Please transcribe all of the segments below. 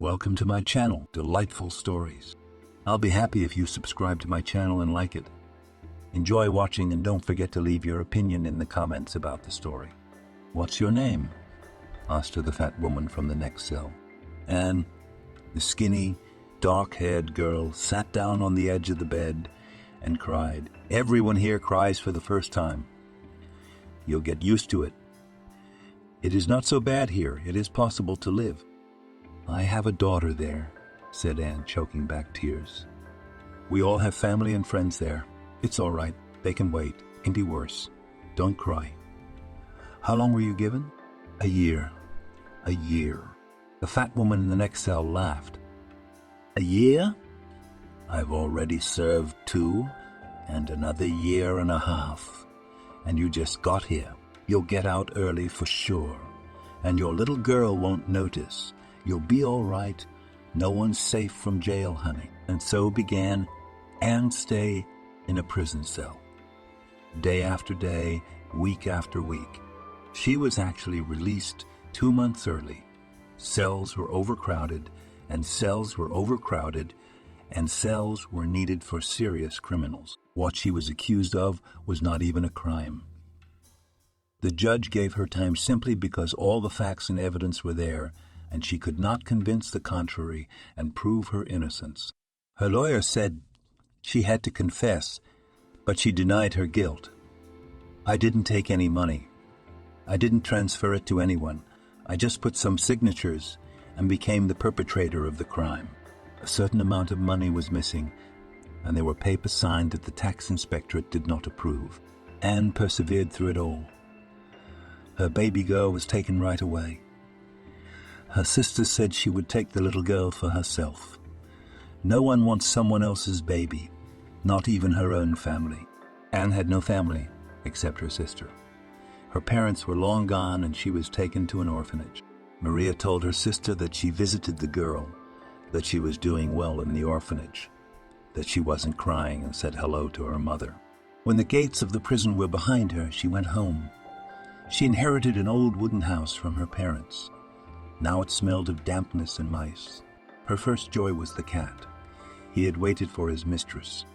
Welcome to my channel, Delightful Stories. I'll be happy if you subscribe to my channel and like it. Enjoy watching and don't forget to leave your opinion in the comments about the story. "What's your name?" asked her the fat woman from the next cell. And the skinny, dark-haired girl sat down on the edge of the bed and cried. "Everyone here cries for the first time. You'll get used to it. It is not so bad here. It is possible to live." "I have a daughter there," said Anne, choking back tears. "We all have family and friends there. It's all right. They can wait. It can be worse. Don't cry." "How long were you given?" "A year. A year." The fat woman in the next cell laughed. "A year? I've already served 2 and another year and a half. And you just got here. You'll get out early for sure. And your little girl won't notice. You'll be all right. No one's safe from jail, honey." And so began Anne's stay in a prison cell. Day after day, week after week. She was actually released 2 months early. Cells were overcrowded, and cells were overcrowded, and cells were needed for serious criminals. What she was accused of was not even a crime. The judge gave her time simply because all the facts and evidence were there, and she could not convince the contrary and prove her innocence. Her lawyer said she had to confess, but she denied her guilt. "I didn't take any money. I didn't transfer it to anyone. I just put some signatures and became the perpetrator of the crime." A certain amount of money was missing, and there were papers signed that the tax inspectorate did not approve. Anne persevered through it all. Her baby girl was taken right away. Her sister said she would take the little girl for herself. No one wants someone else's baby, not even her own family. Anne had no family except her sister. Her parents were long gone and she was taken to an orphanage. Maria told her sister that she visited the girl, that she was doing well in the orphanage, that she wasn't crying, and said hello to her mother. When the gates of the prison were behind her, she went home. She inherited an old wooden house from her parents. Now it smelled of dampness and mice. Her first joy was the cat. He had waited for his mistress.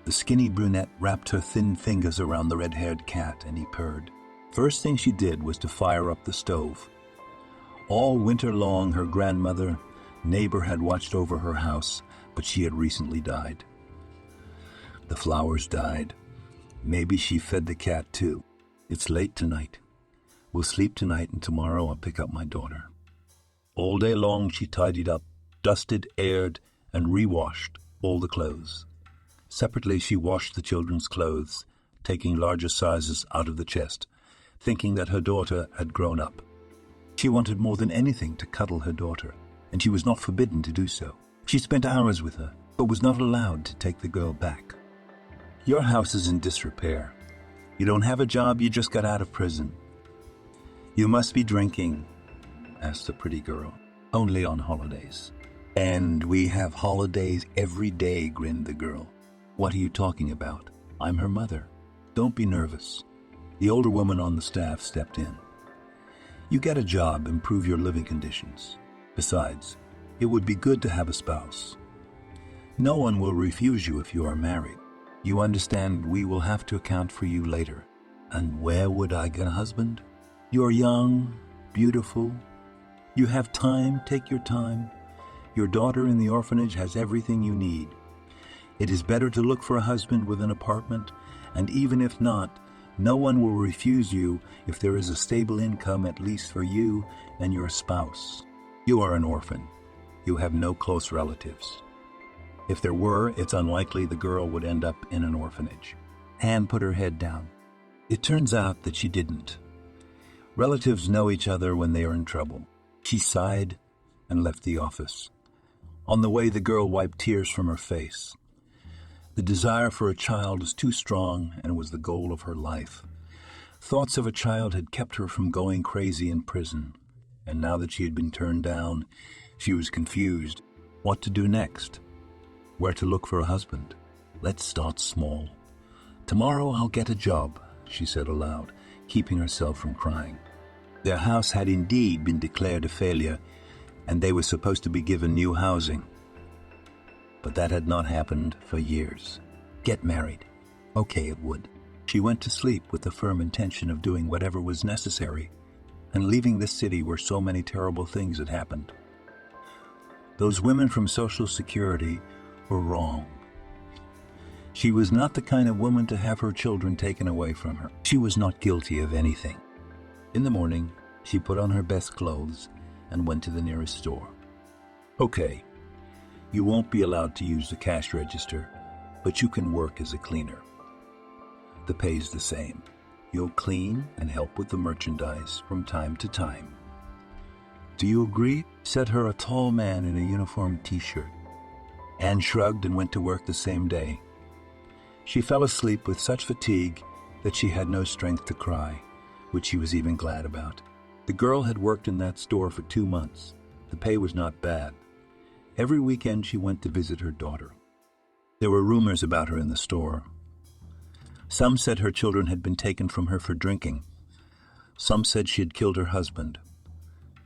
The skinny brunette wrapped her thin fingers around the red-haired cat, and he purred. First thing she did was to fire up the stove. All winter long, her grandmother, neighbor, had watched over her house, but she had recently died. The flowers died. Maybe she fed the cat too. "It's late tonight. We'll sleep tonight, and tomorrow I'll pick up my daughter." All day long she tidied up, dusted, aired, and rewashed all the clothes. Separately she washed the children's clothes, taking larger sizes out of the chest, thinking that her daughter had grown up. She wanted more than anything to cuddle her daughter, and she was not forbidden to do so. She spent hours with her, but was not allowed to take the girl back. "Your house is in disrepair. You don't have a job, you just got out of prison. You must be drinking," asked the pretty girl. "Only on holidays." "And we have holidays every day," grinned the girl. "What are you talking about? I'm her mother. Don't be nervous." The older woman on the staff stepped in. "You get a job, improve your living conditions. Besides, it would be good to have a spouse. No one will refuse you if you are married. You understand, we will have to account for you later." "And where would I get a husband?" "You're young, beautiful. You have time, take your time. Your daughter in the orphanage has everything you need. It is better to look for a husband with an apartment, and even if not, no one will refuse you if there is a stable income, at least for you and your spouse. You are an orphan. You have no close relatives. If there were, it's unlikely the girl would end up in an orphanage." Anne put her head down. It turns out that she didn't. Relatives know each other when they are in trouble. She sighed and left the office. On the way, the girl wiped tears from her face. The desire for a child was too strong and was the goal of her life. Thoughts of a child had kept her from going crazy in prison, and now that she had been turned down, she was confused. What to do next? Where to look for a husband? "Let's start small. Tomorrow I'll get a job," she said aloud, keeping herself from crying. Their house had indeed been declared a failure, and they were supposed to be given new housing. But that had not happened for years. Get married. Okay, it would. She went to sleep with the firm intention of doing whatever was necessary and leaving this city where so many terrible things had happened. Those women from Social Security were wrong. She was not the kind of woman to have her children taken away from her. She was not guilty of anything. In the morning, she put on her best clothes and went to the nearest store. Okay, you won't be allowed to use the cash register, but you can work as a cleaner. The pay's the same. You'll clean and help with the merchandise from time to time. Do you agree? Said her a tall man in a uniform t-shirt. Anne shrugged and went to work the same day. She fell asleep with such fatigue that she had no strength to cry, which she was even glad about. The girl had worked in that store for 2 months. The pay was not bad. Every weekend she went to visit her daughter. There were rumors about her in the store. Some said her children had been taken from her for drinking. Some said she had killed her husband.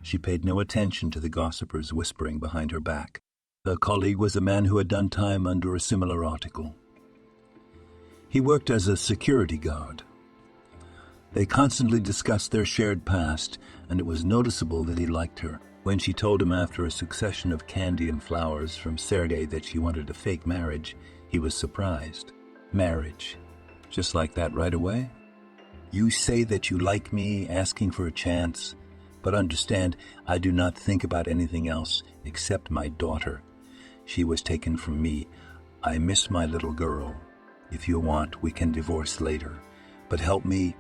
She paid no attention to the gossipers whispering behind her back. Her colleague was a man who had done time under a similar article. He worked as a security guard. They constantly discussed their shared past, and it was noticeable that he liked her. When she told him after a succession of candy and flowers from Sergei that she wanted a fake marriage, he was surprised. Marriage. Just like that right away? You say that you like me, asking for a chance, but understand I do not think about anything else except my daughter. She was taken from me. I miss my little girl. If you want, we can divorce later. But help me.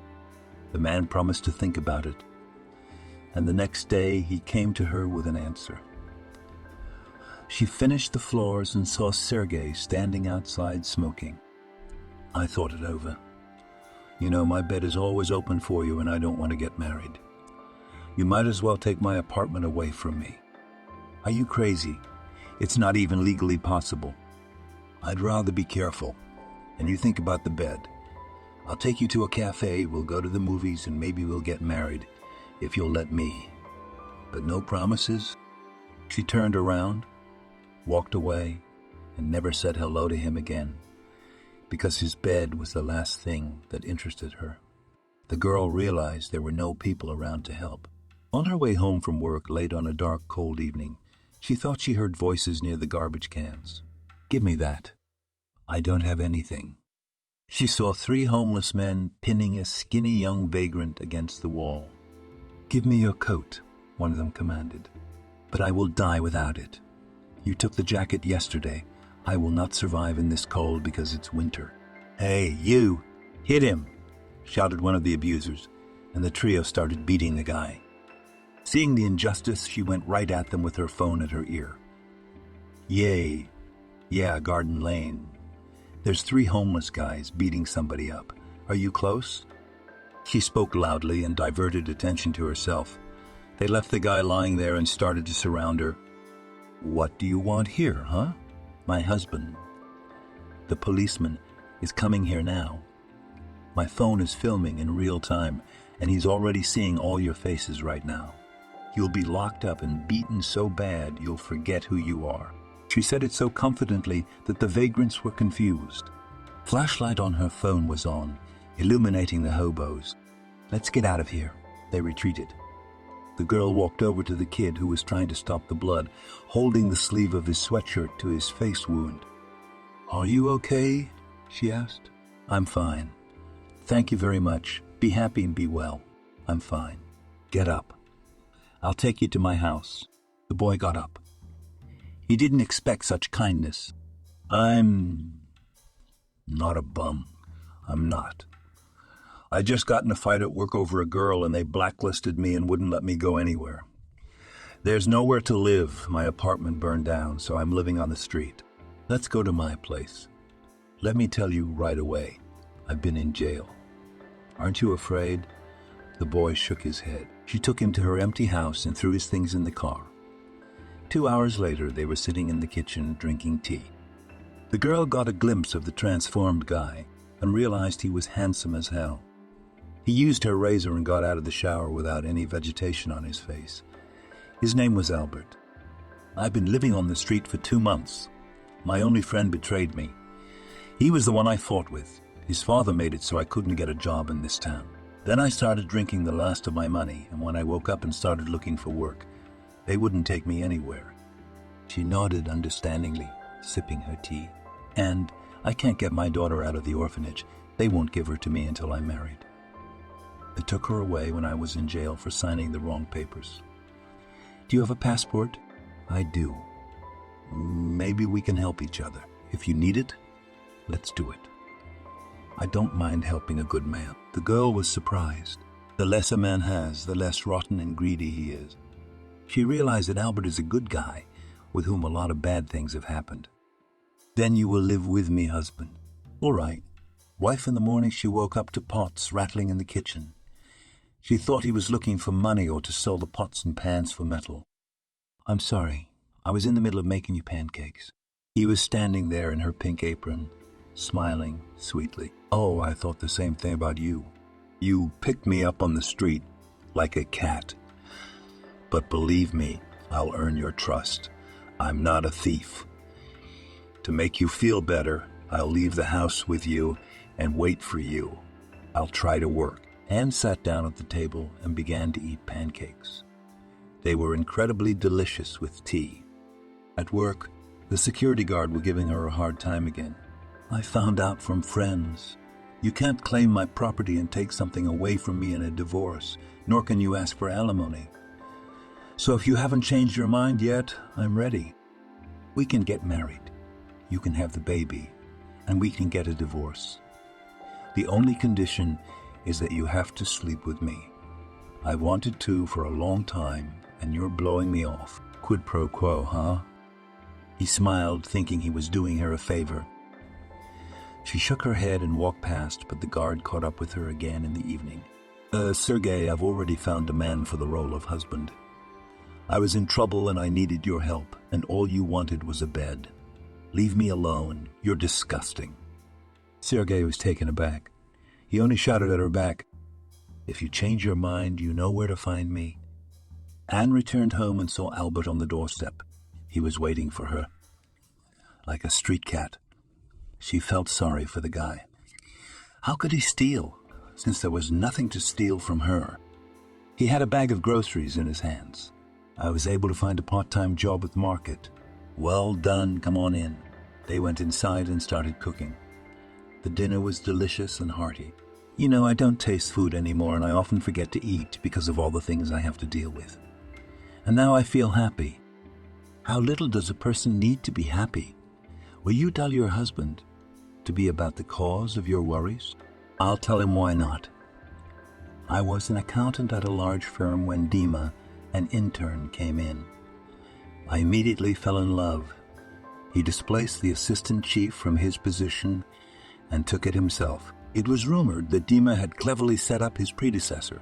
The man promised to think about it. And the next day he came to her with an answer. She finished the floors and saw Sergei standing outside smoking. I thought it over. You know, my bed is always open for you and I don't want to get married. You might as well take my apartment away from me. Are you crazy? It's not even legally possible. I'd rather be careful. And you think about the bed. I'll take you to a cafe, we'll go to the movies, and maybe we'll get married, if you'll let me. But no promises? She turned around, walked away, and never said hello to him again, because his bed was the last thing that interested her. The girl realized there were no people around to help. On her way home from work late on a dark, cold evening, she thought she heard voices near the garbage cans. Give me that. I don't have anything. She saw 3 homeless men pinning a skinny young vagrant against the wall. Give me your coat, one of them commanded. But I will die without it. You took the jacket yesterday. I will not survive in this cold because it's winter. Hey, you! Hit him! Shouted one of the abusers, and the trio started beating the guy. Seeing the injustice, she went right at them with her phone at her ear. Yay! Yeah, Garden Lane. There's 3 homeless guys beating somebody up. Are you close? She spoke loudly and diverted attention to herself. They left the guy lying there and started to surround her. What do you want here, huh? My husband. The policeman is coming here now. My phone is filming in real time, and he's already seeing all your faces right now. You'll be locked up and beaten so bad you'll forget who you are. She said it so confidently that the vagrants were confused. Flashlight on her phone was on, illuminating the hobos. Let's get out of here. They retreated. The girl walked over to the kid who was trying to stop the blood, holding the sleeve of his sweatshirt to his face wound. Are you okay? She asked. I'm fine. Thank you very much. Be happy and be well. I'm fine. Get up. I'll take you to my house. The boy got up. He didn't expect such kindness. I'm not a bum. I'm not. I just got in a fight at work over a girl and they blacklisted me and wouldn't let me go anywhere. There's nowhere to live. My apartment burned down, so I'm living on the street. Let's go to my place. Let me tell you right away, I've been in jail. Aren't you afraid? The boy shook his head. She took him to her empty house and threw his things in the car. 2 hours later, they were sitting in the kitchen drinking tea. The girl got a glimpse of the transformed guy and realized he was handsome as hell. He used her razor and got out of the shower without any vegetation on his face. His name was Albert. I've been living on the street for 2 months. My only friend betrayed me. He was the one I fought with. His father made it so I couldn't get a job in this town. Then I started drinking the last of my money, and when I woke up and started looking for work, they wouldn't take me anywhere. She nodded understandingly, sipping her tea. And I can't get my daughter out of the orphanage. They won't give her to me until I'm married. They took her away when I was in jail for signing the wrong papers. Do you have a passport? I do. Maybe we can help each other. If you need it, let's do it. I don't mind helping a good man. The girl was surprised. The less a man has, the less rotten and greedy he is. She realized that Albert is a good guy with whom a lot of bad things have happened. Then you will live with me, husband. All right. Wife in the morning she woke up to pots rattling in the kitchen. She thought he was looking for money or to sell the pots and pans for metal. I'm sorry. I was in the middle of making you pancakes. He was standing there in her pink apron, smiling sweetly. Oh, I thought the same thing about you. You picked me up on the street like a cat. But believe me, I'll earn your trust. I'm not a thief. To make you feel better, I'll leave the house with you and wait for you. I'll try to work. Anne sat down at the table and began to eat pancakes. They were incredibly delicious with tea. At work, the security guard was giving her a hard time again. I found out from friends. You can't claim my property and take something away from me in a divorce, nor can you ask for alimony. So if you haven't changed your mind yet, I'm ready. We can get married. You can have the baby, and we can get a divorce. The only condition is that you have to sleep with me. I've wanted to for a long time, and you're blowing me off. Quid pro quo, huh? He smiled, thinking he was doing her a favor. She shook her head and walked past, but the guard caught up with her again in the evening. Sergei, I've already found a man for the role of husband. I was in trouble and I needed your help, and all you wanted was a bed. Leave me alone. You're disgusting. Sergei was taken aback. He only shouted at her back, If you change your mind, you know where to find me. Anne returned home and saw Albert on the doorstep. He was waiting for her. Like a street cat. She felt sorry for the guy. How could he steal, since there was nothing to steal from her? He had a bag of groceries in his hands. I was able to find a part-time job at the market. Well done, come on in. They went inside and started cooking. The dinner was delicious and hearty. You know, I don't taste food anymore, and I often forget to eat because of all the things I have to deal with. And now I feel happy. How little does a person need to be happy? Will you tell your husband to be about the cause of your worries? I'll tell him why not. I was an accountant at a large firm when Dima, an intern, came in. I immediately fell in love. He displaced the assistant chief from his position and took it himself. It was rumored that Dima had cleverly set up his predecessor.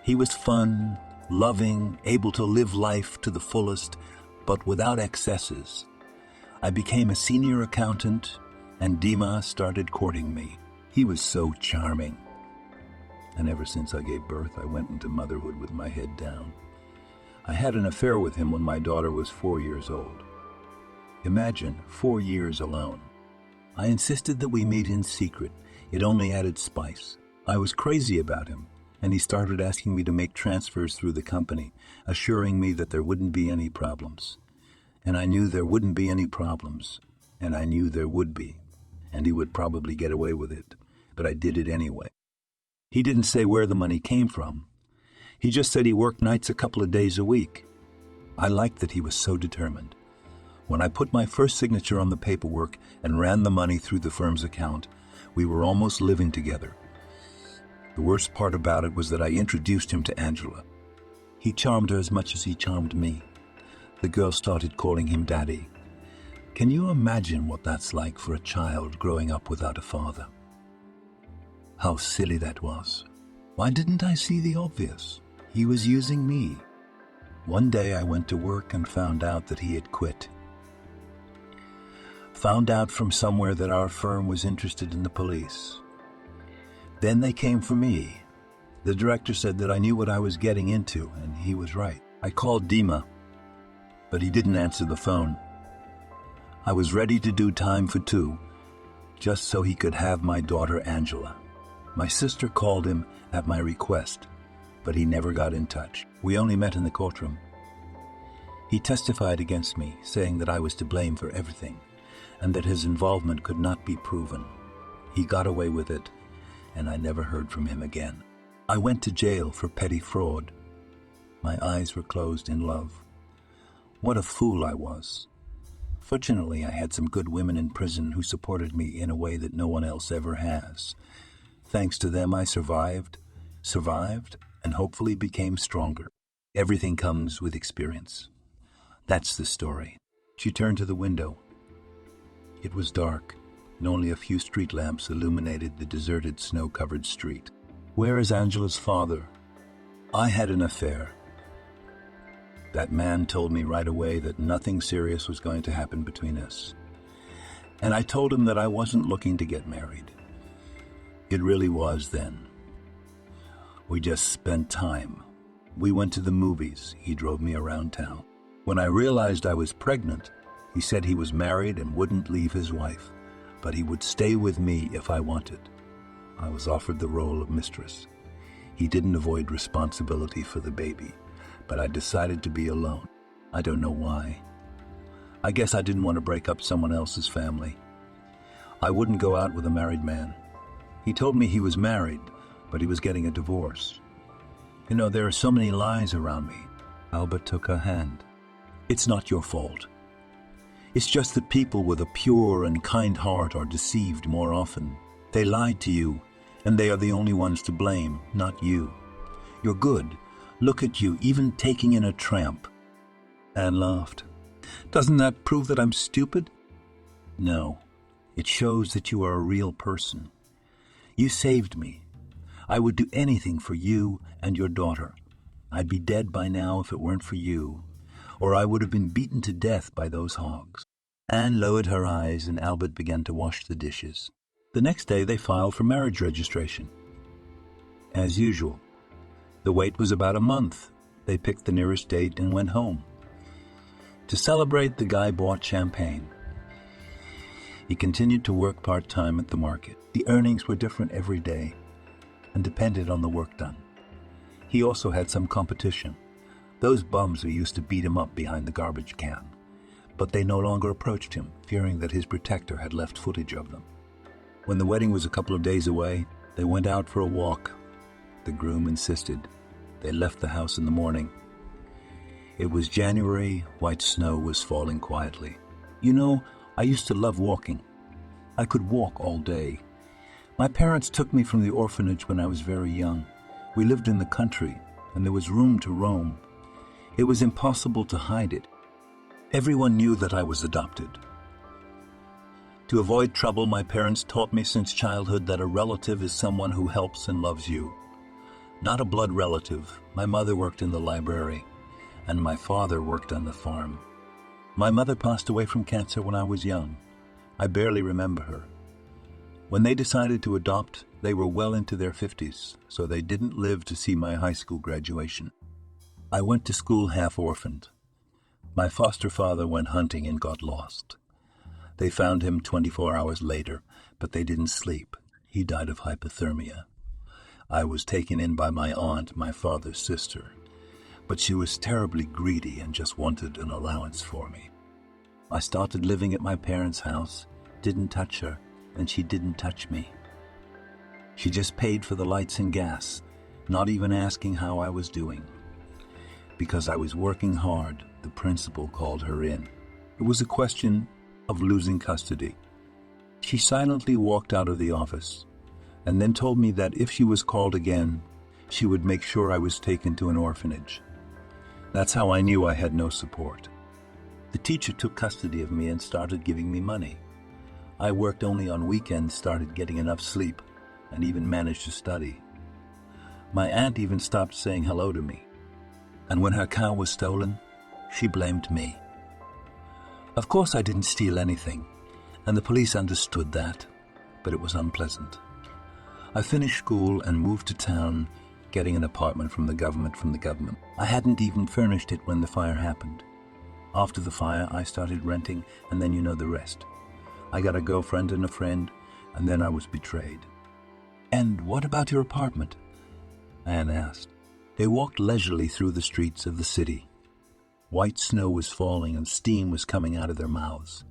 He was fun, loving, able to live life to the fullest, but without excesses. I became a senior accountant, and Dima started courting me. He was so charming. And ever since I gave birth, I went into motherhood with my head down. I had an affair with him when my daughter was 4 years old. Imagine, 4 years alone. I insisted that we meet in secret. It only added spice. I was crazy about him, and he started asking me to make transfers through the company, assuring me that there wouldn't be any problems. And I knew there wouldn't be any problems, and I knew there would be, and he would probably get away with it, but I did it anyway. He didn't say where the money came from. He just said he worked nights a couple of days a week. I liked that he was so determined. When I put my first signature on the paperwork and ran the money through the firm's account, we were almost living together. The worst part about it was that I introduced him to Angela. He charmed her as much as he charmed me. The girl started calling him Daddy. Can you imagine what that's like for a child growing up without a father? How silly that was. Why didn't I see the obvious? He was using me. One day I went to work and found out that he had quit. Found out from somewhere that our firm was interested in the police. Then they came for me. The director said that I knew what I was getting into, and he was right. I called Dima. but he didn't answer the phone. I was ready to do time for two, just so he could have my daughter Angela. My sister called him at my request, but he never got in touch. We only met in the courtroom. He testified against me, saying that I was to blame for everything, and that his involvement could not be proven. He got away with it, and I never heard from him again. I went to jail for petty fraud. My eyes were closed in love. What a fool I was. Fortunately, I had some good women in prison who supported me in a way that no one else ever has. Thanks to them, I survived, and hopefully became stronger. Everything comes with experience. That's the story. She turned to the window. It was dark, and only a few street lamps illuminated the deserted, snow-covered street. Where is Angela's father? I had an affair. That man told me right away that nothing serious was going to happen between us. And I told him that I wasn't looking to get married. It really was then. We just spent time. We went to the movies. He drove me around town. When I realized I was pregnant, he said he was married and wouldn't leave his wife, but he would stay with me if I wanted. I was offered the role of mistress. He didn't avoid responsibility for the baby, but I decided to be alone. I don't know why. I guess I didn't want to break up someone else's family. I wouldn't go out with a married man. He told me he was married, but he was getting a divorce. You know, there are so many lies around me. Albert took her hand. It's not your fault. It's just that people with a pure and kind heart are deceived more often. They lied to you, and they are the only ones to blame, not you. You're good. Look at you, even taking in a tramp. Anne laughed. Doesn't that prove that I'm stupid? No. It shows that you are a real person. You saved me. I would do anything for you and your daughter. I'd be dead by now if it weren't for you, or I would have been beaten to death by those hogs. Anne lowered her eyes, and Albert began to wash the dishes. The next day they filed for marriage registration. As usual. The wait was about a month. They picked the nearest date and went home. To celebrate, the guy bought champagne. He continued to work part-time at the market. The earnings were different every day and depended on the work done. He also had some competition. Those bums who used to beat him up behind the garbage can. But they no longer approached him, fearing that his protector had left footage of them. When the wedding was a couple of days away, they went out for a walk. The groom insisted. They left the house in the morning. It was January, white snow was falling quietly. You know, I used to love walking. I could walk all day. My parents took me from the orphanage when I was very young. We lived in the country, and there was room to roam. It was impossible to hide it. Everyone knew that I was adopted. To avoid trouble, my parents taught me since childhood that a relative is someone who helps and loves you. Not a blood relative. My mother worked in the library, and my father worked on the farm. My mother passed away from cancer when I was young. I barely remember her. When they decided to adopt, they were well into their 50s, so they didn't live to see my high school graduation. I went to school half-orphaned. My foster father went hunting and got lost. They found him 24 hours later, but they didn't sleep. He died of hypothermia. I was taken in by my aunt, my father's sister, but she was terribly greedy and just wanted an allowance for me. I started living at my parents' house, didn't touch her, and she didn't touch me. She just paid for the lights and gas, not even asking how I was doing. Because I was working hard, the principal called her in. It was a question of losing custody. She silently walked out of the office and then told me that if she was called again, she would make sure I was taken to an orphanage. That's how I knew I had no support. The teacher took custody of me and started giving me money. I worked only on weekends, started getting enough sleep, and even managed to study. My aunt even stopped saying hello to me. And when her cow was stolen, she blamed me. Of course I didn't steal anything, and the police understood that, but it was unpleasant. I finished school and moved to town, getting an apartment from the government. I hadn't even furnished it when the fire happened. After the fire, I started renting, and then you know the rest. I got a girlfriend and a friend, and then I was betrayed. And what about your apartment? Anne asked. They walked leisurely through the streets of the city. White snow was falling and steam was coming out of their mouths.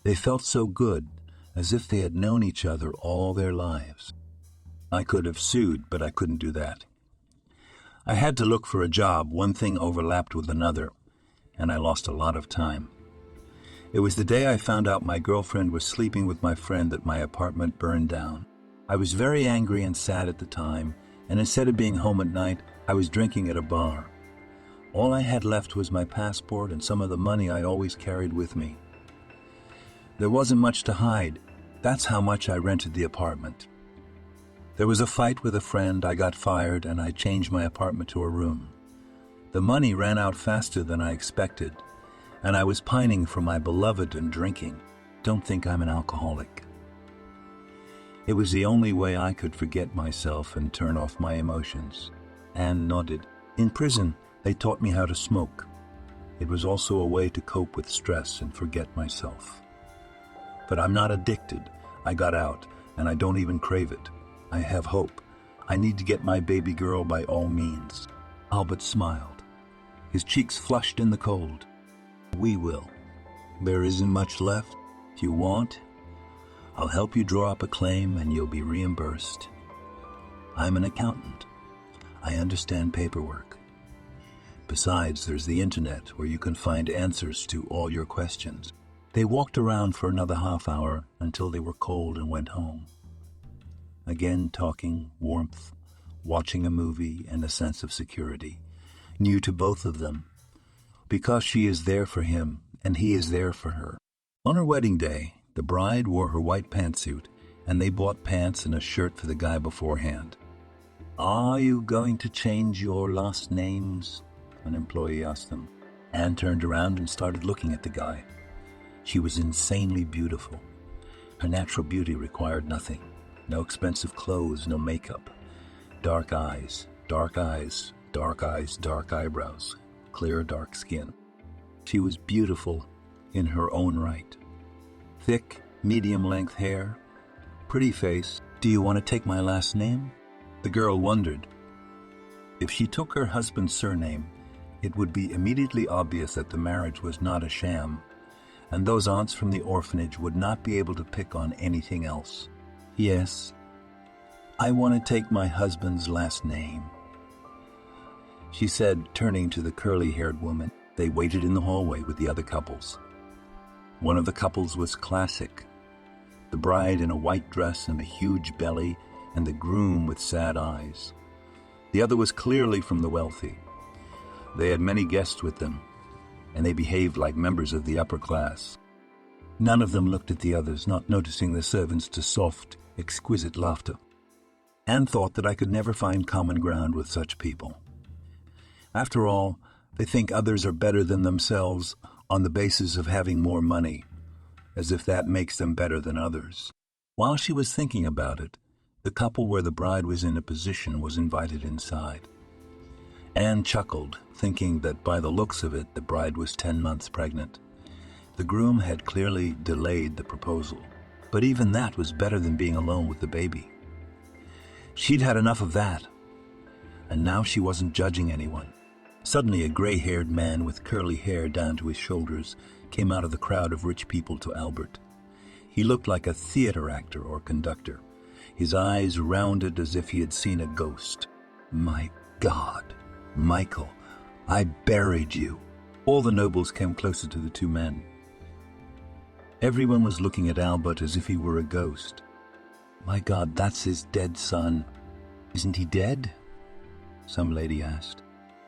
They felt so good, as if they had known each other all their lives. I could have sued, but I couldn't do that. I had to look for a job. One thing overlapped with another, and I lost a lot of time. It was the day I found out my girlfriend was sleeping with my friend that my apartment burned down. I was very angry and sad at the time, and instead of being home at night, I was drinking at a bar. All I had left was my passport and some of the money I always carried with me. There wasn't much to hide. That's how much I rented the apartment. There was a fight with a friend, I got fired, and I changed my apartment to a room. The money ran out faster than I expected, and I was pining for my beloved and drinking. Don't think I'm an alcoholic. It was the only way I could forget myself and turn off my emotions. Anne nodded. In prison, they taught me how to smoke. It was also a way to cope with stress and forget myself. But I'm not addicted. I got out, and I don't even crave it. I have hope. I need to get my baby girl by all means. Albert smiled. His cheeks flushed in the cold. We will. There isn't much left. If you want, I'll help you draw up a claim and you'll be reimbursed. I'm an accountant. I understand paperwork. Besides, there's the internet where you can find answers to all your questions. They walked around for another half hour until they were cold and went home. Again talking, warmth, watching a movie, and a sense of security, new to both of them, because she is there for him and he is there for her. On her wedding day, the bride wore her white pantsuit, and they bought pants and a shirt for the guy beforehand. Are you going to change your last names? An employee asked them. Anne turned around and started looking at the guy. She was insanely beautiful. Her natural beauty required nothing. No expensive clothes, no makeup. Dark eyes, dark eyes, dark eyes, dark eyebrows, clear dark skin. She was beautiful in her own right. Thick, medium-length hair, pretty face. Do you want to take my last name? The girl wondered. If she took her husband's surname, it would be immediately obvious that the marriage was not a sham, and those aunts from the orphanage would not be able to pick on anything else. Yes, I want to take my husband's last name, she said, turning to the curly-haired woman. They waited in the hallway with the other couples. One of the couples was classic. The bride in a white dress and a huge belly, and the groom with sad eyes. The other was clearly from the wealthy. They had many guests with them, and they behaved like members of the upper class. None of them looked at the others, not noticing the servants' to soft, exquisite laughter. Anne thought that I could never find common ground with such people. After all, they think others are better than themselves on the basis of having more money, as if that makes them better than others. While she was thinking about it, the couple where the bride was in a position was invited inside. Anne chuckled, thinking that by the looks of it, the bride was 10 months pregnant. The groom had clearly delayed the proposal, but even that was better than being alone with the baby. She'd had enough of that, and now she wasn't judging anyone. Suddenly, a gray-haired man with curly hair down to his shoulders came out of the crowd of rich people to Albert. He looked like a theater actor or conductor, his eyes rounded as if he had seen a ghost. My God, Michael, I buried you. All the nobles came closer to the two men. Everyone was looking at Albert as if he were a ghost. My God, that's his dead son. Isn't he dead? Some lady asked.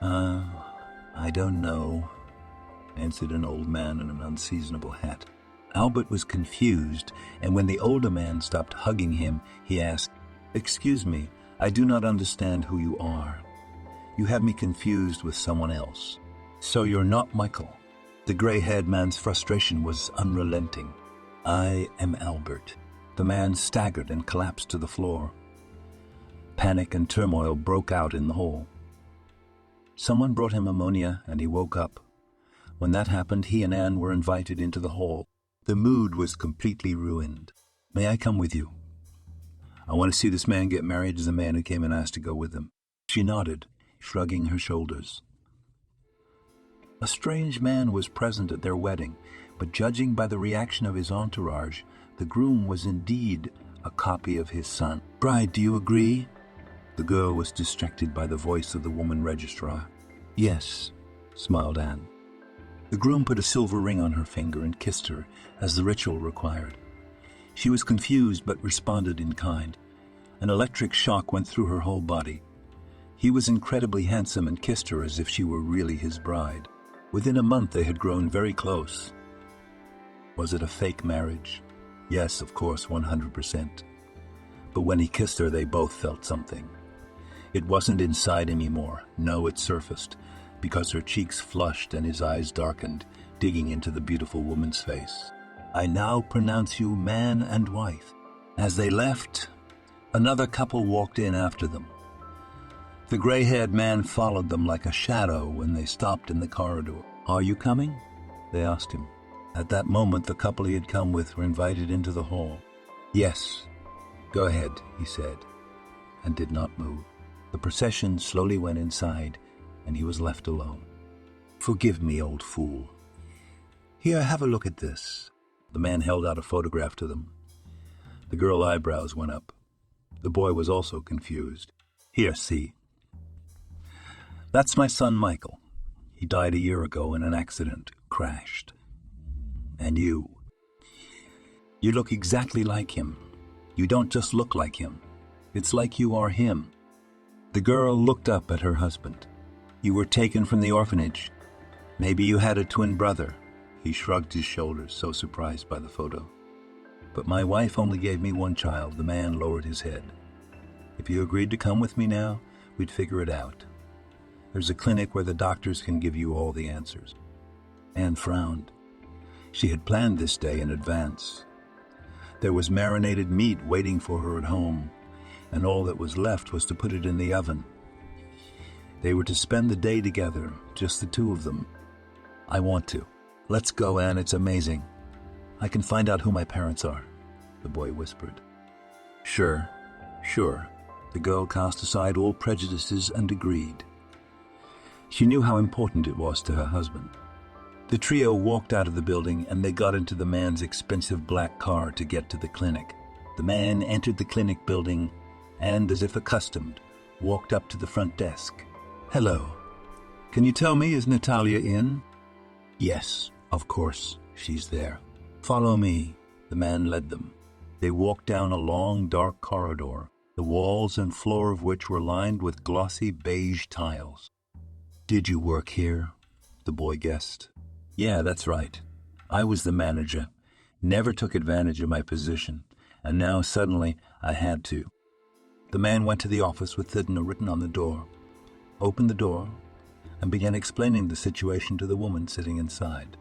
I don't know, answered an old man in an unseasonable hat. Albert was confused, and when the older man stopped hugging him, he asked, Excuse me, I do not understand who you are. You have me confused with someone else. So you're not Michael. The gray-haired man's frustration was unrelenting. I am Albert. The man staggered and collapsed to the floor. Panic and turmoil broke out in the hall. Someone brought him ammonia, and he woke up. When that happened, he and Anne were invited into the hall. The mood was completely ruined. "May I come with you? I want to see this man get married," to the man who came and asked to go with him. She nodded, shrugging her shoulders. A strange man was present at their wedding, but judging by the reaction of his entourage, the groom was indeed a copy of his son. "Bride, do you agree?" The girl was distracted by the voice of the woman registrar. "Yes," smiled Anne. The groom put a silver ring on her finger and kissed her, as the ritual required. She was confused but responded in kind. An electric shock went through her whole body. He was incredibly handsome and kissed her as if she were really his bride. Within a month they had grown very close. Was it a fake marriage? Yes, of course, 100%. But when he kissed her, they both felt something. It wasn't inside anymore. No, it surfaced, because her cheeks flushed and his eyes darkened, digging into the beautiful woman's face. "I now pronounce you man and wife." As they left, another couple walked in after them. The gray-haired man followed them like a shadow when they stopped in the corridor. "Are you coming?" they asked him. At that moment, the couple he had come with were invited into the hall. "Yes, go ahead," he said, and did not move. The procession slowly went inside, and he was left alone. "Forgive me, old fool. Here, have a look at this." The man held out a photograph to them. The girl's eyebrows went up. The boy was also confused. "Here, see. That's my son, Michael. He died a year ago in an accident, crashed. And you look exactly like him. You don't just look like him. It's like you are him." The girl looked up at her husband. "You were taken from the orphanage. Maybe you had a twin brother." He shrugged his shoulders, so surprised by the photo. "But my wife only gave me one child." The man lowered his head. "If you agreed to come with me now, we'd figure it out. There's a clinic where the doctors can give you all the answers." Anne frowned. She had planned this day in advance. There was marinated meat waiting for her at home, and all that was left was to put it in the oven. They were to spend the day together, just the two of them. "I want to. Let's go, Anne, it's amazing. I can find out who my parents are," the boy whispered. Sure. The girl cast aside all prejudices and agreed. She knew how important it was to her husband. The trio walked out of the building and they got into the man's expensive black car to get to the clinic. The man entered the clinic building and, as if accustomed, walked up to the front desk. "Hello. Can you tell me, is Natalia in?" "Yes, of course, she's there. Follow me." The man led them. They walked down a long, dark corridor, the walls and floor of which were lined with glossy beige tiles. "Did you work here?" the boy guessed. "Yeah, that's right. I was the manager. Never took advantage of my position, and now suddenly I had to." The man went to the office with Thidna written on the door, opened the door, and began explaining the situation to the woman sitting inside.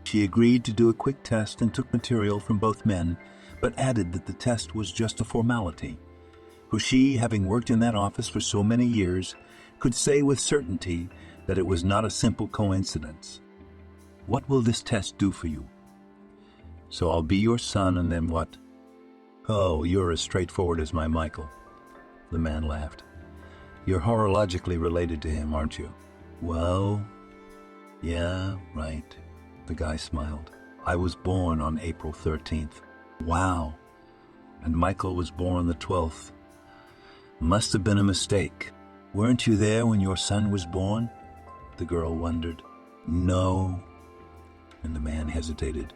She agreed to do a quick test and took material from both men, but added that the test was just a formality, for she, having worked in that office for so many years, could say with certainty that it was not a simple coincidence. "What will this test do for you?" "So I'll be your son, and then what?" "Oh, you're as straightforward as my Michael." The man laughed. "You're horologically related to him, aren't you?" "Well, yeah, right." The guy smiled. "I was born on April 13th. "Wow. And Michael was born the 12th. Must have been a mistake. Weren't you there when your son was born?" The girl wondered. "No." And the man hesitated.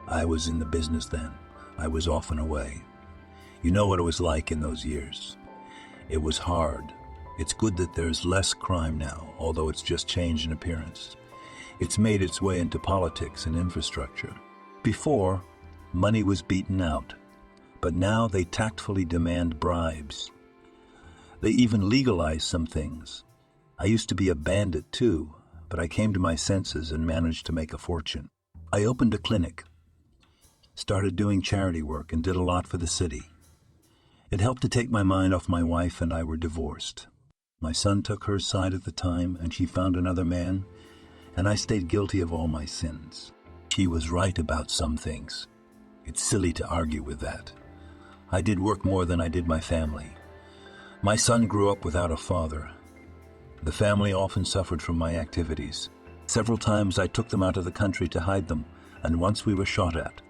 "I was in the business then. I was off and away. You know what it was like in those years. It was hard. It's good that there's less crime now, although it's just changed in appearance. It's made its way into politics and infrastructure. Before, money was beaten out, but now they tactfully demand bribes. They even legalize some things. I used to be a bandit too, but I came to my senses and managed to make a fortune. I opened a clinic, started doing charity work, and did a lot for the city. It helped to take my mind off my wife, and I were divorced. My son took her side at the time, and she found another man, and I stayed guilty of all my sins. She was right about some things. It's silly to argue with that. I did work more than I did my family. My son grew up without a father. The family often suffered from my activities. Several times I took them out of the country to hide them, and once we were shot at.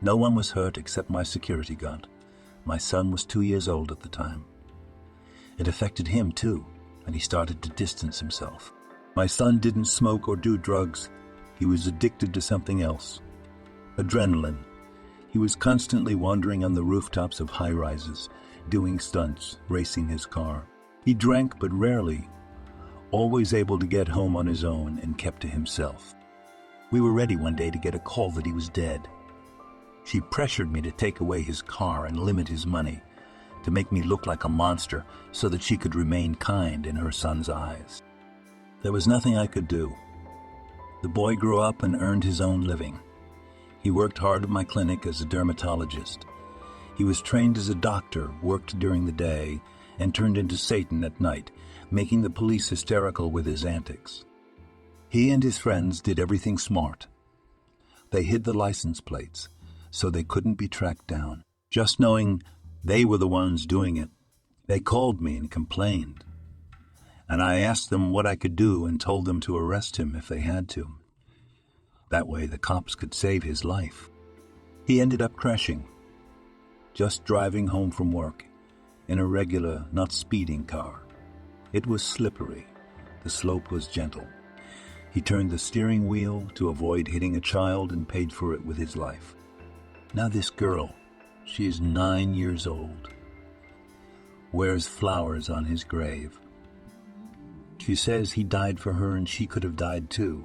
No one was hurt except my security guard. My son was 2 years old at the time. It affected him too, and he started to distance himself. My son didn't smoke or do drugs. He was addicted to something else. Adrenaline. He was constantly wandering on the rooftops of high-rises, doing stunts, racing his car. He drank, but rarely, always able to get home on his own and kept to himself. We were ready one day to get a call that he was dead. She pressured me to take away his car and limit his money, to make me look like a monster so that she could remain kind in her son's eyes. There was nothing I could do. The boy grew up and earned his own living. He worked hard at my clinic as a dermatologist. He was trained as a doctor, worked during the day, and turned into Satan at night, making the police hysterical with his antics. He and his friends did everything smart. They hid the license plates so they couldn't be tracked down. Just knowing they were the ones doing it, they called me and complained. And I asked them what I could do and told them to arrest him if they had to. That way the cops could save his life. He ended up crashing, just driving home from work, in a regular, not speeding car. It was slippery. The slope was gentle. He turned the steering wheel to avoid hitting a child and paid for it with his life. Now this girl, she is 9 years old, wears flowers on his grave. She says he died for her and she could have died too.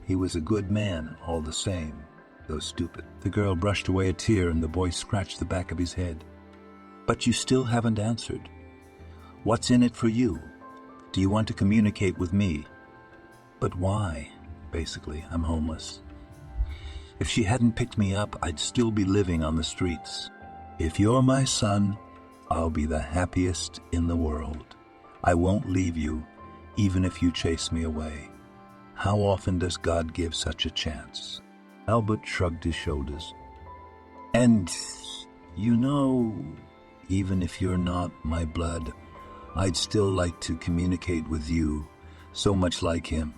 He was a good man, all the same, though stupid. The girl brushed away a tear and the boy scratched the back of his head. But you still haven't answered. What's in it for you? Do you want to communicate with me? But why? Basically, I'm homeless. If she hadn't picked me up, I'd still be living on the streets. If you're my son, I'll be the happiest in the world. I won't leave you, even if you chase me away. How often does God give such a chance? Albert shrugged his shoulders. And, you know, even if you're not my blood, I'd still like to communicate with you, so much like him.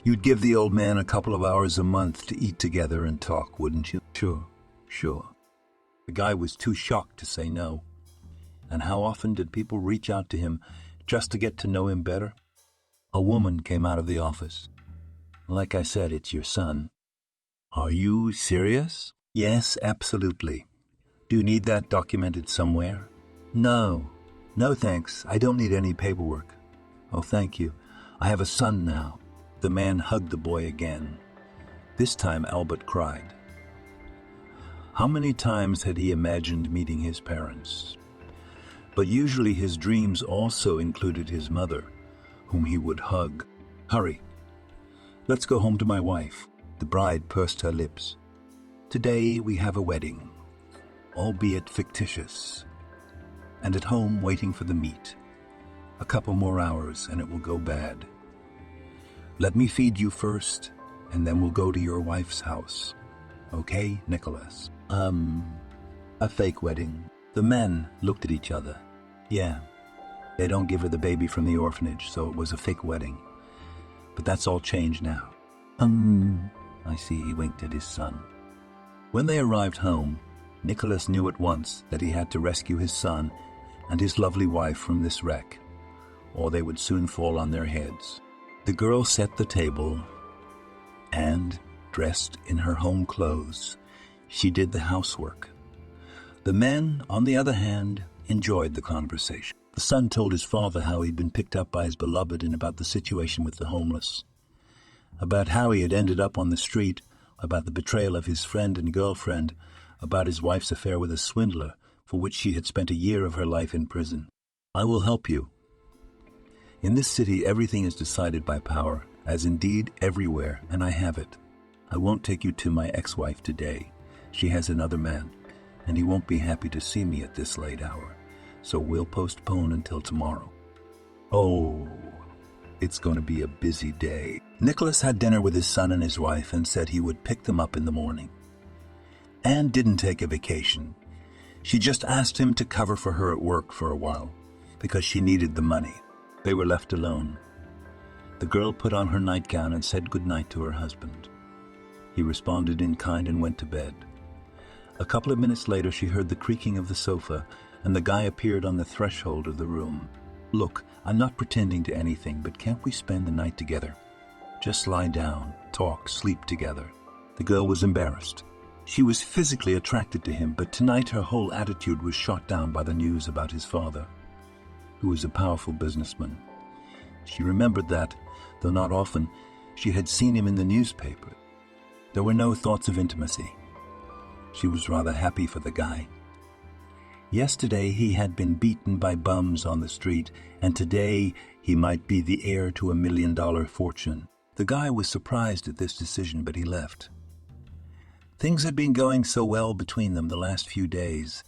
You'd give the old man a couple of hours a month to eat together and talk, wouldn't you? Sure. The guy was too shocked to say no. And how often did people reach out to him just to get to know him better? A woman came out of the office. Like I said, it's your son. Are you serious? Yes, absolutely. Do you need that documented somewhere? No, thanks. I don't need any paperwork. Oh, thank you. I have a son now. The man hugged the boy again. This time Albert cried. How many times had he imagined meeting his parents? But usually his dreams also included his mother, whom he would hug. Hurry. Let's go home to my wife. The bride pursed her lips. Today we have a wedding, albeit fictitious, and at home waiting for the meat. A couple more hours and it will go bad. Let me feed you first, and then we'll go to your wife's house. Okay, Nicholas? A fake wedding. The men looked at each other. Yeah, they don't give her the baby from the orphanage, so it was a fake wedding. But that's all changed now. I see, he winked at his son. When they arrived home, Nicholas knew at once that he had to rescue his son and his lovely wife from this wreck, or they would soon fall on their heads. The girl set the table, and, dressed in her home clothes, she did the housework. The men, on the other hand, enjoyed the conversation. The son told his father how he'd been picked up by his beloved and about the situation with the homeless, about how he had ended up on the street, about the betrayal of his friend and girlfriend, about his wife's affair with a swindler, for which she had spent a year of her life in prison. I will help you. In this city, everything is decided by power, as indeed everywhere, and I have it. I won't take you to my ex-wife today. She has another man, and he won't be happy to see me at this late hour, so we'll postpone until tomorrow. Oh, it's going to be a busy day. Nicholas had dinner with his son and his wife and said he would pick them up in the morning. Anne didn't take a vacation. She just asked him to cover for her at work for a while, because she needed the money. They were left alone. The girl put on her nightgown and said goodnight to her husband. He responded in kind and went to bed. A couple of minutes later, she heard the creaking of the sofa, and the guy appeared on the threshold of the room. "Look, I'm not pretending to anything, but can't we spend the night together? Just lie down, talk, sleep together." The girl was embarrassed. She was physically attracted to him, but tonight her whole attitude was shot down by the news about his father, who was a powerful businessman. She remembered that, though not often, she had seen him in the newspaper. There were no thoughts of intimacy. She was rather happy for the guy. Yesterday he had been beaten by bums on the street, and today he might be the heir to $1 million fortune. The guy was surprised at this decision, but he left. Things had been going so well between them the last few days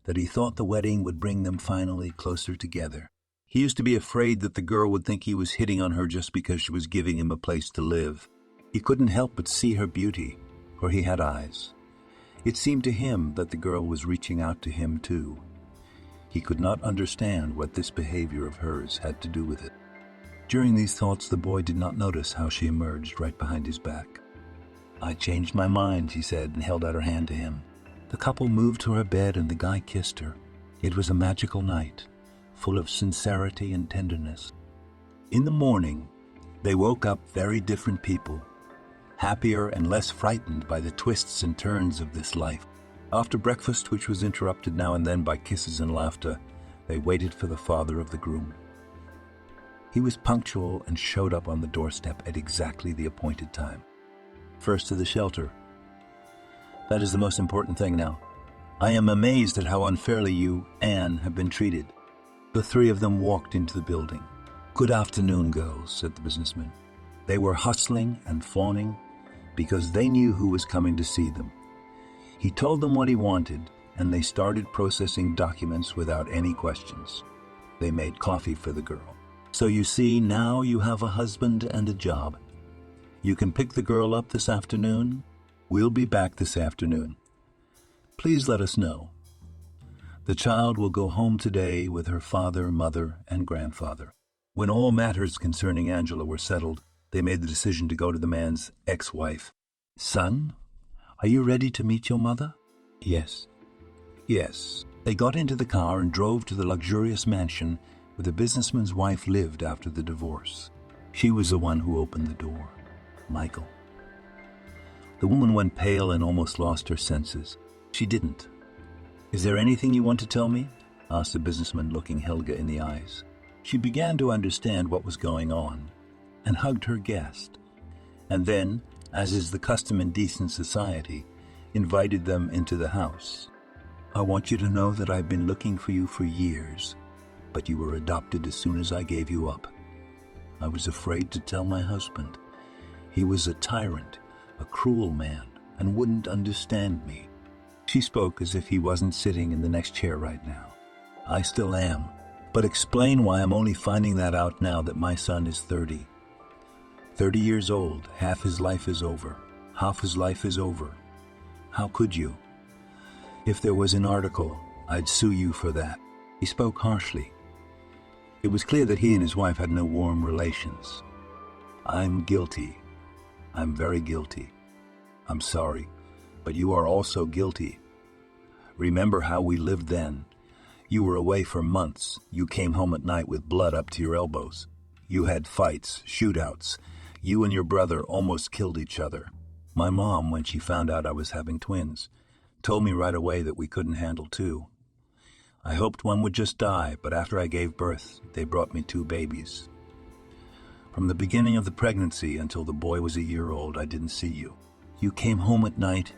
that he thought the wedding would bring them finally closer together. He used to be afraid that the girl would think he was hitting on her just because she was giving him a place to live. He couldn't help but see her beauty, for he had eyes. It seemed to him that the girl was reaching out to him too. He could not understand what this behavior of hers had to do with it. During these thoughts, the boy did not notice how she emerged right behind his back. "I changed my mind," she said, and held out her hand to him. The couple moved to her bed and the guy kissed her. It was a magical night, full of sincerity and tenderness. In the morning, they woke up very different people, happier and less frightened by the twists and turns of this life. After breakfast, which was interrupted now and then by kisses and laughter, they waited for the father of the groom. He was punctual and showed up on the doorstep at exactly the appointed time. "First to the shelter. That is the most important thing now. I am amazed at how unfairly you, Anne, have been treated." The three of them walked into the building. "Good afternoon, girls," said the businessman. They were hustling and fawning because they knew who was coming to see them. He told them what he wanted, and they started processing documents without any questions. They made coffee for the girl. "So you see, now you have a husband and a job. You can pick the girl up this afternoon. We'll be back this afternoon. Please let us know. The child will go home today with her father, mother, and grandfather." When all matters concerning Angela were settled, they made the decision to go to the man's ex-wife. "Son, are you ready to meet your mother?" "Yes." "Yes." They got into the car and drove to the luxurious mansion where the businessman's wife lived after the divorce. She was the one who opened the door. Michael. The woman went pale and almost lost her senses. She didn't. "Is there anything you want to tell me?" asked the businessman, looking Helga in the eyes. She began to understand what was going on and hugged her guest, and then, as is the custom in decent society, invited them into the house. "I want you to know that I've been looking for you for years, but you were adopted as soon as I gave you up. I was afraid to tell my husband. He was a tyrant, a cruel man, and wouldn't understand me." She spoke as if he wasn't sitting in the next chair right now. "I still am, but explain why I'm only finding that out now that my son is 30. 30 years old, half his life is over. Half his life is over. How could you? If there was an article, I'd sue you for that." He spoke harshly. It was clear that he and his wife had no warm relations. "I'm guilty. I'm very guilty. I'm sorry, but you are also guilty. Remember how we lived then. You were away for months. You came home at night with blood up to your elbows. You had fights, shootouts. You and your brother almost killed each other. My mom, when she found out I was having twins, told me right away that we couldn't handle two. I hoped one would just die, but after I gave birth, they brought me 2 babies. From the beginning of the pregnancy until the boy was a year old, I didn't see you. You came home at night,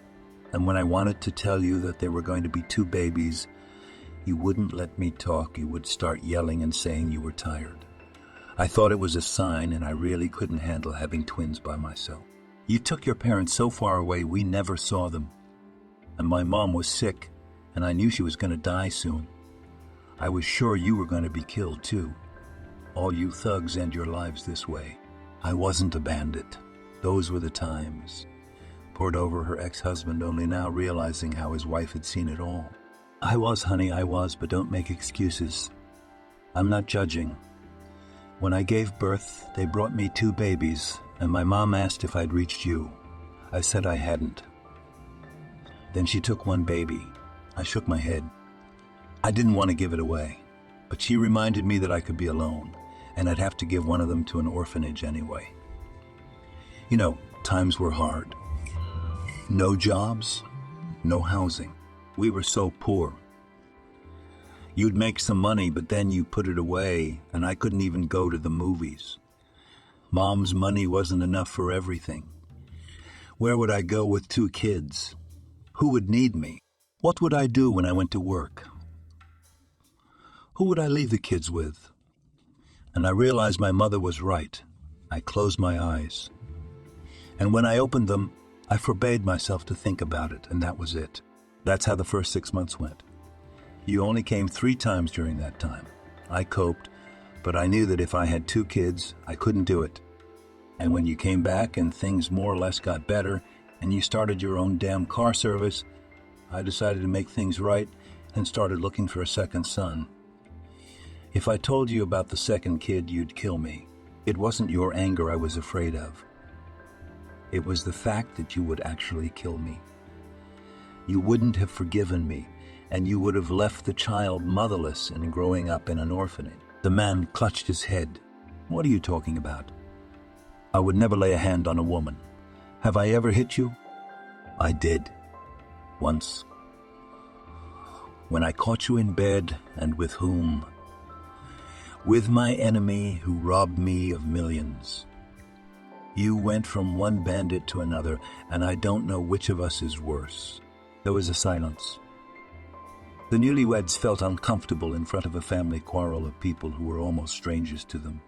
and when I wanted to tell you that there were going to be 2 babies, you wouldn't let me talk. You would start yelling and saying you were tired. I thought it was a sign, and I really couldn't handle having twins by myself. You took your parents so far away we never saw them. And my mom was sick, and I knew she was going to die soon. I was sure you were going to be killed too. All you thugs end your lives this way. I wasn't a bandit. Those were the times. Poured over her ex-husband, only now realizing how his wife had seen it all. I was, honey, I was, but don't make excuses. I'm not judging. When I gave birth, they brought me 2 babies, and my mom asked if I'd reached you. I said I hadn't. Then she took 1 baby. I shook my head. I didn't want to give it away, but she reminded me that I could be alone, and I'd have to give one of them to an orphanage anyway. You know, times were hard. No jobs, no housing. We were so poor. You'd make some money, but then you put it away, and I couldn't even go to the movies. Mom's money wasn't enough for everything. Where would I go with 2 kids? Who would need me? What would I do when I went to work? Who would I leave the kids with? And I realized my mother was right. I closed my eyes. And when I opened them, I forbade myself to think about it, and that was it. That's how the first 6 months went. You only came 3 times during that time. I coped, but I knew that if I had 2 kids, I couldn't do it. And when you came back and things more or less got better, and you started your own damn car service, I decided to make things right and started looking for a second son. If I told you about the second kid, you'd kill me. It wasn't your anger I was afraid of. It was the fact that you would actually kill me. You wouldn't have forgiven me, and you would have left the child motherless and growing up in an orphanage. The man clutched his head. What are you talking about? I would never lay a hand on a woman. Have I ever hit you? I did. Once. When I caught you in bed, and with whom? With my enemy who robbed me of millions. You went from one bandit to another, and I don't know which of us is worse. There was a silence. The newlyweds felt uncomfortable in front of a family quarrel of people who were almost strangers to them.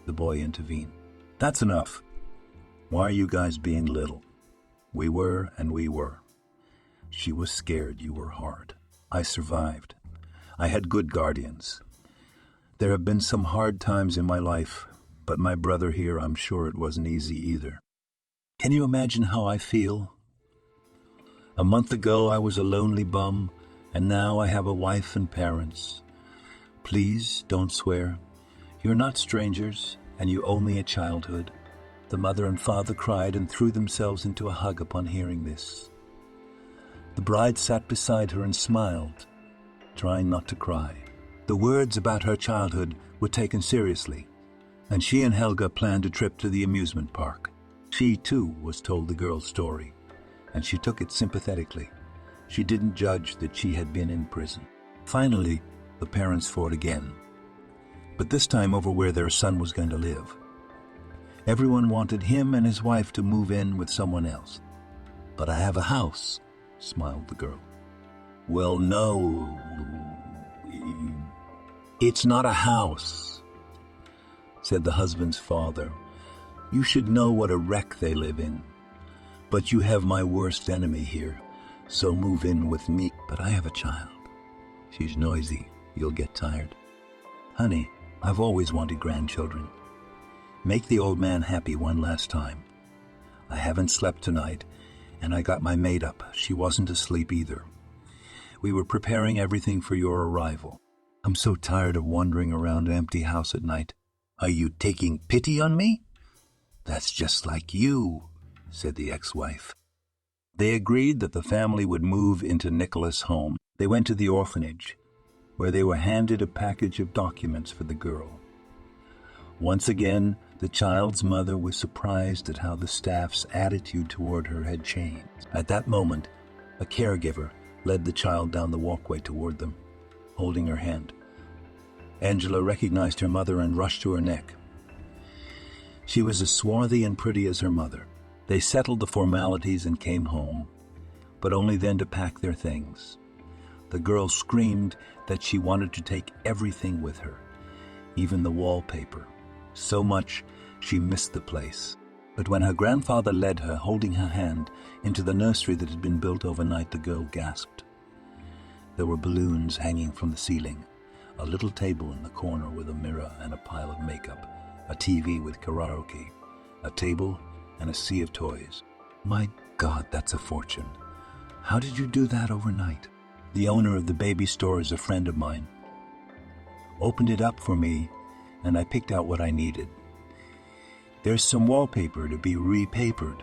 The boy intervened. That's enough. Why are you guys being little? We were, and we were. She was scared. You were hard. I survived. I had good guardians. There have been some hard times in my life, but my brother here, I'm sure it wasn't easy either. Can you imagine how I feel? A month ago, I was a lonely bum, and now I have a wife and parents. Please don't swear. You're not strangers, and you owe me a childhood. The mother and father cried and threw themselves into a hug upon hearing this. The bride sat beside her and smiled, trying not to cry. The words about her childhood were taken seriously, and she and Helga planned a trip to the amusement park. She, too, was told the girl's story, and she took it sympathetically. She didn't judge that she had been in prison. Finally, the parents fought again, but this time over where their son was going to live. Everyone wanted him and his wife to move in with someone else. But I have a house, smiled the girl. Well, no, it's not a house, said the husband's father. You should know what a wreck they live in. But you have my worst enemy here, so move in with me. But I have a child. She's noisy. You'll get tired. Honey, I've always wanted grandchildren. Make the old man happy one last time. I haven't slept tonight, and I got my maid up. She wasn't asleep either. We were preparing everything for your arrival. I'm so tired of wandering around an empty house at night. Are you taking pity on me? That's just like you, said the ex-wife. They agreed that the family would move into Nicholas' home. They went to the orphanage, where they were handed a package of documents for the girl. Once again, the child's mother was surprised at how the staff's attitude toward her had changed. At that moment, a caregiver led the child down the walkway toward them, holding her hand. Angela recognized her mother and rushed to her neck. She was as swarthy and pretty as her mother. They settled the formalities and came home, but only then to pack their things. The girl screamed that she wanted to take everything with her, even the wallpaper. So much she missed the place. But when her grandfather led her, holding her hand, into the nursery that had been built overnight, the girl gasped. There were balloons hanging from the ceiling, a little table in the corner with a mirror and a pile of makeup, a TV with karaoke, a table, and a sea of toys. My God, that's a fortune. How did you do that overnight? The owner of the baby store is a friend of mine. Opened it up for me, and I picked out what I needed. There's some wallpaper to be repapered,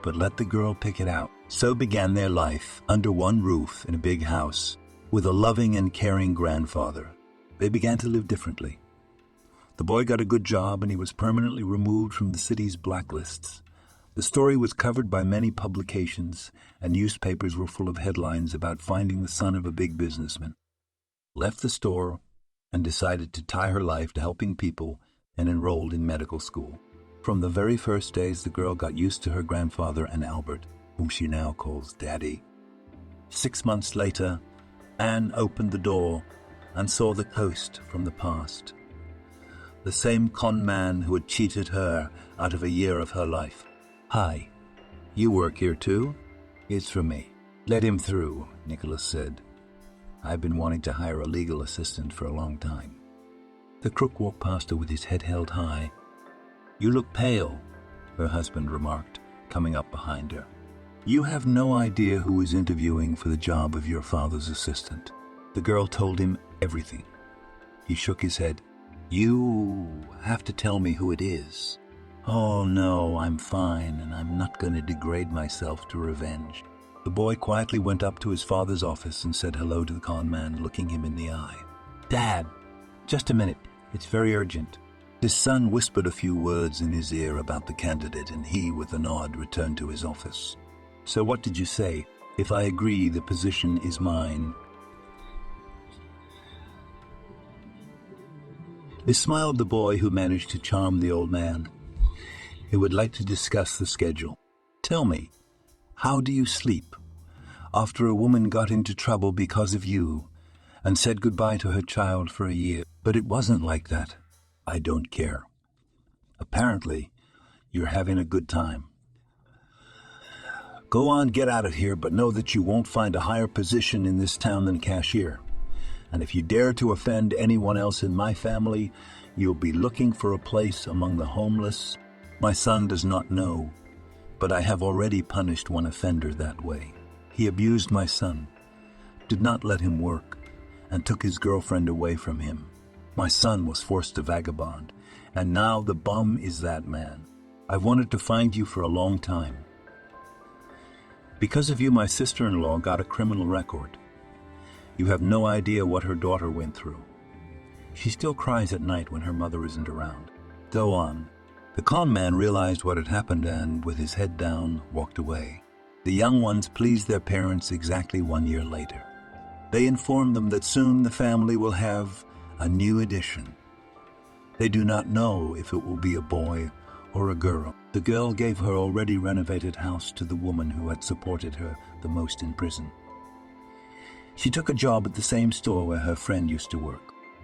but let the girl pick it out. So began their life under one roof in a big house with a loving and caring grandfather. They began to live differently. The boy got a good job and he was permanently removed from the city's blacklists. The story was covered by many publications and newspapers were full of headlines about finding the son of a big businessman. Left the store and decided to tie her life to helping people and enrolled in medical school. From the very first days, the girl got used to her grandfather and Albert, whom she now calls Daddy. 6 months later, Anne opened the door and saw the coast from the past. The same con man who had cheated her out of a year of her life. "Hi, you work here too?" "It's for me." "Let him through," Nicholas said. "I've been wanting to hire a legal assistant for a long time." The crook walked past her with his head held high. "You look pale," her husband remarked, coming up behind her. "You have no idea who is interviewing for the job of your father's assistant." The girl told him everything. He shook his head. "You have to tell me who it is." "Oh no, I'm fine, and I'm not going to degrade myself to revenge." The boy quietly went up to his father's office and said hello to the con man, looking him in the eye. "Dad, just a minute, it's very urgent." His son whispered a few words in his ear about the candidate, and he, with a nod, returned to his office. "So what did you say? If I agree, the position is mine." They smiled the boy, who managed to charm the old man. He would like to discuss the schedule. "Tell me, how do you sleep? After a woman got into trouble because of you and said goodbye to her child for a year, but it wasn't like that." "I don't care. Apparently, you're having a good time. Go on, get out of here, but know that you won't find a higher position in this town than cashier. And if you dare to offend anyone else in my family, you'll be looking for a place among the homeless. My son does not know, but I have already punished one offender that way. He abused my son, did not let him work, and took his girlfriend away from him. My son was forced to vagabond, and now the bum is that man. I've wanted to find you for a long time. Because of you, my sister-in-law got a criminal record. You have no idea what her daughter went through. She still cries at night when her mother isn't around. Go on." The con man realized what had happened and, with his head down, walked away. The young ones pleased their parents exactly 1 year later. They informed them that soon the family will have a new addition. They do not know if it will be a boy or a girl. The girl gave her already renovated house to the woman who had supported her the most in prison. She took a job at the same store where her friend used to work.